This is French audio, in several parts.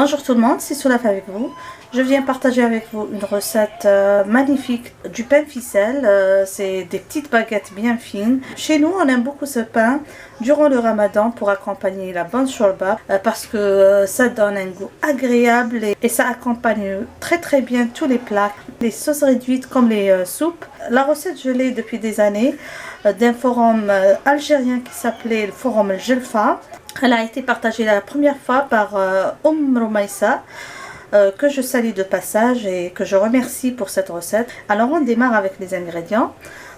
Bonjour tout le monde, c'est Soulaf avec vous. Je viens partager avec vous une recette magnifique du pain ficelle. C'est des petites baguettes bien fines. Chez nous, on aime beaucoup ce pain durant le ramadan pour accompagner la bonne shorba parce que ça donne un goût agréable et ça accompagne très bien tous les plats, les sauces réduites comme les soupes. La recette, je l'ai depuis des années d'un forum algérien qui s'appelait le forum Jelfa. Elle a été partagée la première fois par Romaïssa, que je salue de passage et que je remercie pour cette recette. Alors on démarre avec les ingrédients.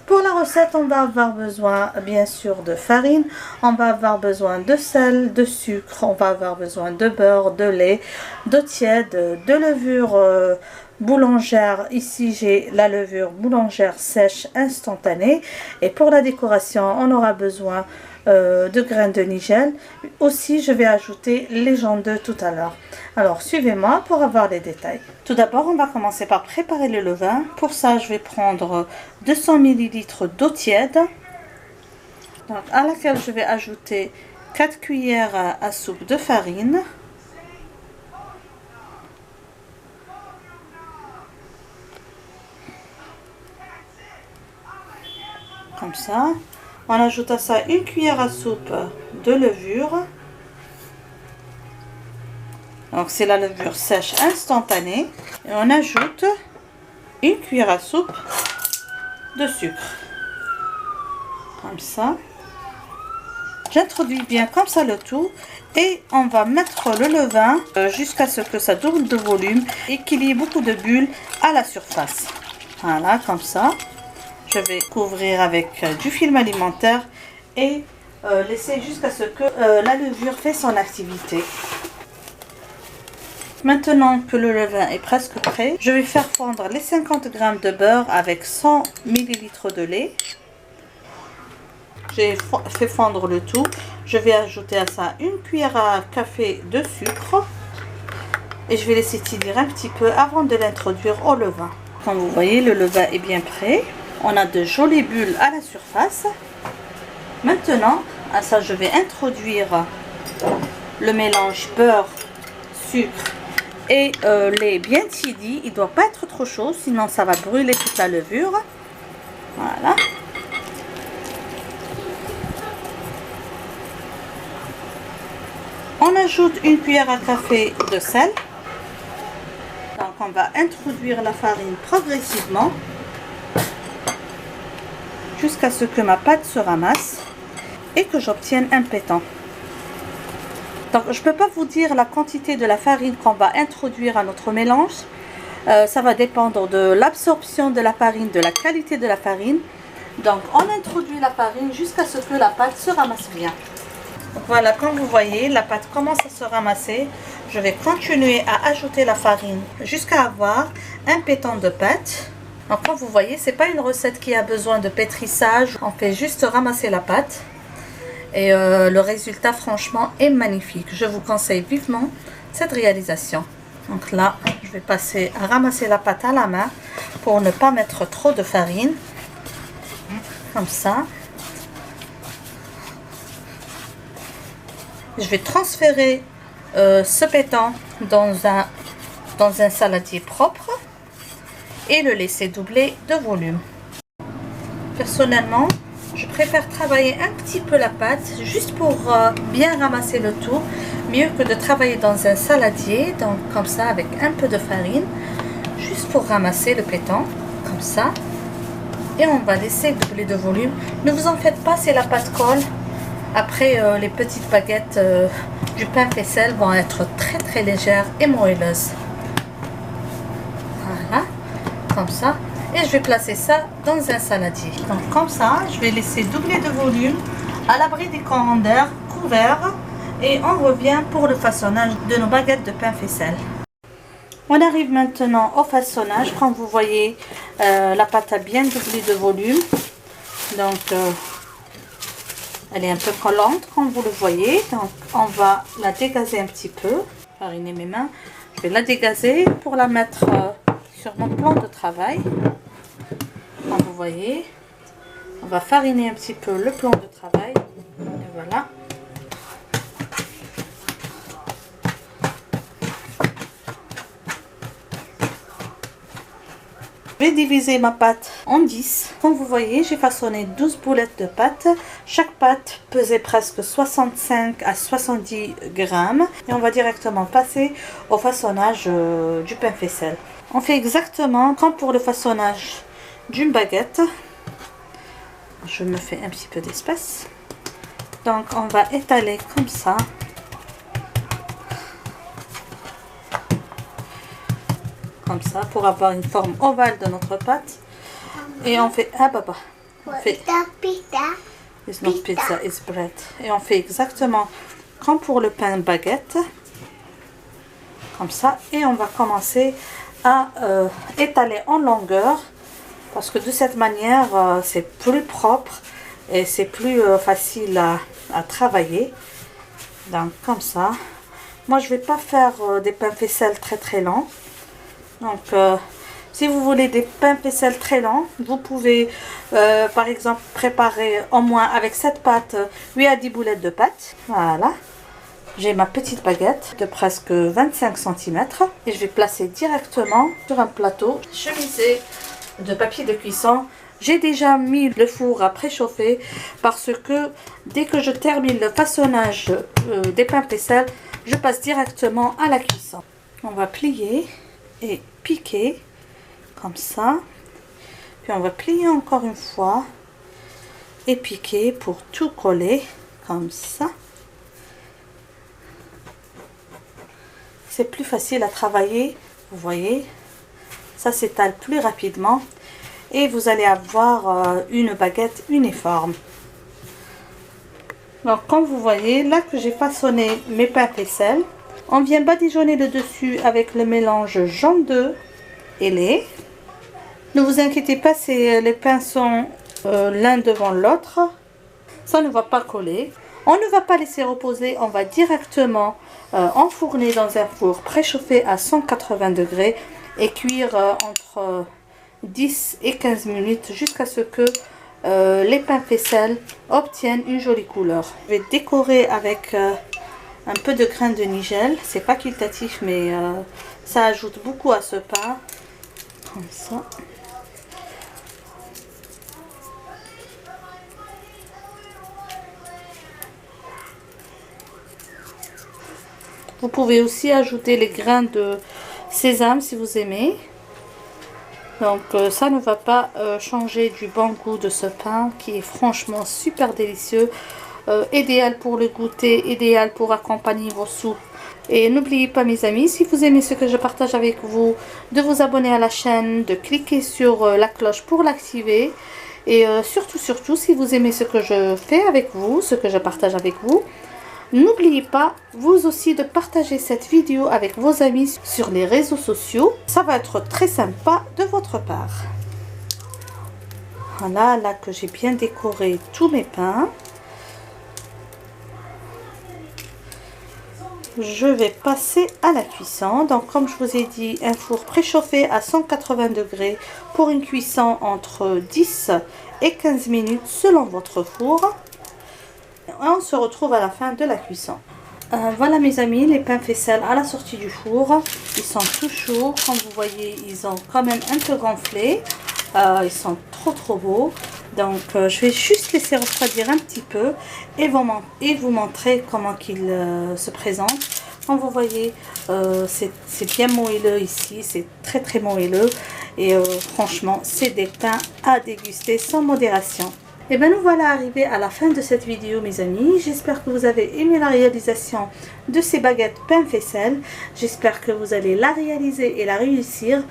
Pour la recette, on va avoir besoin bien sûr de farine, on va avoir besoin de sel, de sucre, on va avoir besoin de beurre, de lait, d'eau tiède, de levure boulangère. Ici j'ai la levure boulangère sèche instantanée. Et pour la décoration, on aura besoin de graines de nigel. Aussi je vais ajouter les jaunes d'œufs tout à l'heure. Alors suivez-moi pour avoir les détails. Tout d'abord on va commencer par préparer le levain. Pour ça je vais prendre 200 ml d'eau tiède, donc, à laquelle je vais ajouter 4 cuillères à soupe de farine, comme ça. On ajoute à ça une cuillère à soupe de levure. Donc c'est la levure sèche instantanée. Et on ajoute une cuillère à soupe de sucre. Comme ça. J'introduis bien comme ça le tout. Et on va mettre le levain jusqu'à ce que ça double de volume et qu'il y ait beaucoup de bulles à la surface. Voilà, comme ça. Je vais couvrir avec du film alimentaire et laisser jusqu'à ce que la levure fait son activité. Maintenant que le levain est presque prêt, je vais faire fondre les 50 g de beurre avec 100 ml de lait. J'ai fait fondre le tout. Je vais ajouter à ça une cuillère à café de sucre et je vais laisser tiédir un petit peu avant de l'introduire au levain. Comme vous voyez, le levain est bien prêt. On a de jolies bulles à la surface. Maintenant, à ça, je vais introduire le mélange beurre, sucre et lait bien tiédi. Il ne doit pas être trop chaud, sinon ça va brûler toute la levure. Voilà. On ajoute une cuillère à café de sel. Donc, on va introduire la farine progressivement jusqu'à ce que ma pâte se ramasse et que j'obtienne un pétant. Donc je ne peux pas vous dire la quantité de la farine qu'on va introduire à notre mélange. Ça va dépendre de l'absorption de la farine, de la qualité de la farine. Donc on introduit la farine jusqu'à ce que la pâte se ramasse bien. Donc, voilà, comme vous voyez, la pâte commence à se ramasser. Je vais continuer à ajouter la farine jusqu'à avoir un pétant de pâte. Donc comme vous voyez, c'est pas une recette qui a besoin de pétrissage. On fait juste ramasser la pâte. Et le résultat franchement est magnifique. Je vous conseille vivement cette réalisation. Donc là, je vais passer à ramasser la pâte à la main pour ne pas mettre trop de farine. Comme ça. Je vais transférer ce pétant dans un saladier propre et le laisser doubler de volume. Personnellement, je préfère travailler un petit peu la pâte juste pour bien ramasser le tout, mieux que de travailler dans un saladier, donc comme ça avec un peu de farine, juste pour ramasser le pétant, comme ça. Et on va laisser doubler de volume. Ne vous en faites pas si la pâte colle. Après, les petites baguettes du pain faisselle vont être très légères et moelleuses. Voilà, comme ça. Et je vais placer ça dans un saladier. Donc comme ça, je vais laisser doubler de volume à l'abri des courants d'air couverts. Et on revient pour le façonnage de nos baguettes de pain faisselle. On arrive maintenant au façonnage. Comme vous voyez, la pâte a bien doublé de volume. Donc elle est un peu collante comme vous le voyez. Donc on va la dégazer un petit peu. Fariner mes mains. Je vais la dégazer pour la mettre sur mon plan de travail. Comme vous voyez, on va fariner un petit peu le plan de travail. Et voilà. vais diviser ma pâte en 10. Comme vous voyez, j'ai façonné 12 boulettes de pâte. Chaque pâte pesait presque 65 à 70 grammes. Et on va directement passer au façonnage du pain faisselle. On fait exactement comme pour le façonnage d'une baguette. Je me fais un petit peu d'espace. Donc on va étaler comme ça. Comme ça pour avoir une forme ovale de notre pâte. Et on fait on fait it's not pizza, it's bread. Et on fait exactement comme pour le pain baguette. Comme ça. Et on va commencer à étaler en longueur. Parce que de cette manière, c'est plus propre et c'est plus facile à travailler. Donc comme ça. Moi je vais pas faire des pains faisselles très longs. Donc si vous voulez des pains faisselles très longs, vous pouvez par exemple préparer au moins avec cette pâte 8 à 10 boulettes de pâte. Voilà. J'ai ma petite baguette de presque 25 cm et je vais placer directement sur un plateau chemisé de papier de cuisson. J'ai déjà mis le four à préchauffer parce que dès que je termine le façonnage des pains faisselles, je passe directement à la cuisson. On va plier et piquer comme ça. Puis on va plier encore une fois et piquer pour tout coller comme ça. C'est plus facile à travailler, vous voyez. Ça s'étale plus rapidement et vous allez avoir une baguette uniforme. Donc comme vous voyez, là que j'ai façonné mes pains faisselles, on vient badigeonner le dessus avec le mélange jaune d'œuf et lait. Ne vous inquiétez pas, les pains sont l'un devant l'autre. Ça ne va pas coller. On ne va pas laisser reposer, on va directement enfourner dans un four préchauffé à 180 degrés et cuire entre 10 et 15 minutes jusqu'à ce que les pains faisselles obtiennent une jolie couleur. Je vais décorer avec un peu de grains de nigel. C'est facultatif mais ça ajoute beaucoup à ce pain. Comme ça. Vous pouvez aussi ajouter les grains de sésame si vous aimez. Donc ça ne va pas changer du bon goût de ce pain qui est franchement super délicieux. Idéal pour le goûter, idéal pour accompagner vos soupes. Et n'oubliez pas mes amis, si vous aimez ce que je partage avec vous, de vous abonner à la chaîne, de cliquer sur la cloche pour l'activer. Et surtout, si vous aimez ce que je fais avec vous, ce que je partage avec vous, n'oubliez pas, vous aussi, de partager cette vidéo avec vos amis sur les réseaux sociaux. Ça va être très sympa de votre part. Voilà, là que j'ai bien décoré tous mes pains. Je vais passer à la cuisson. Donc comme je vous ai dit, un four préchauffé à 180 degrés pour une cuisson entre 10 et 15 minutes selon votre four. On se retrouve à la fin de la cuisson. Voilà mes amis, les pains faisselles à la sortie du four. Ils sont tout chauds. Comme vous voyez, ils ont quand même un peu gonflé. Ils sont trop beaux. Donc je vais juste laisser refroidir un petit peu et vous montrer comment ils se présentent. Comme vous voyez, c'est bien moelleux ici, c'est très moelleux. Et franchement, c'est des pains à déguster sans modération. Et bien nous voilà arrivés à la fin de cette vidéo mes amis. J'espère que vous avez aimé la réalisation de ces baguettes pain faisselle. J'espère que vous allez la réaliser et la réussir.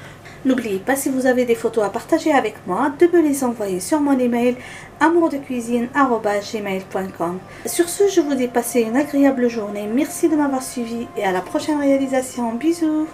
N'oubliez pas, si vous avez des photos à partager avec moi, de me les envoyer sur mon email amourdecuisine@gmail.com. Sur ce, je vous dis passez une agréable journée. Merci de m'avoir suivi et à la prochaine réalisation. Bisous.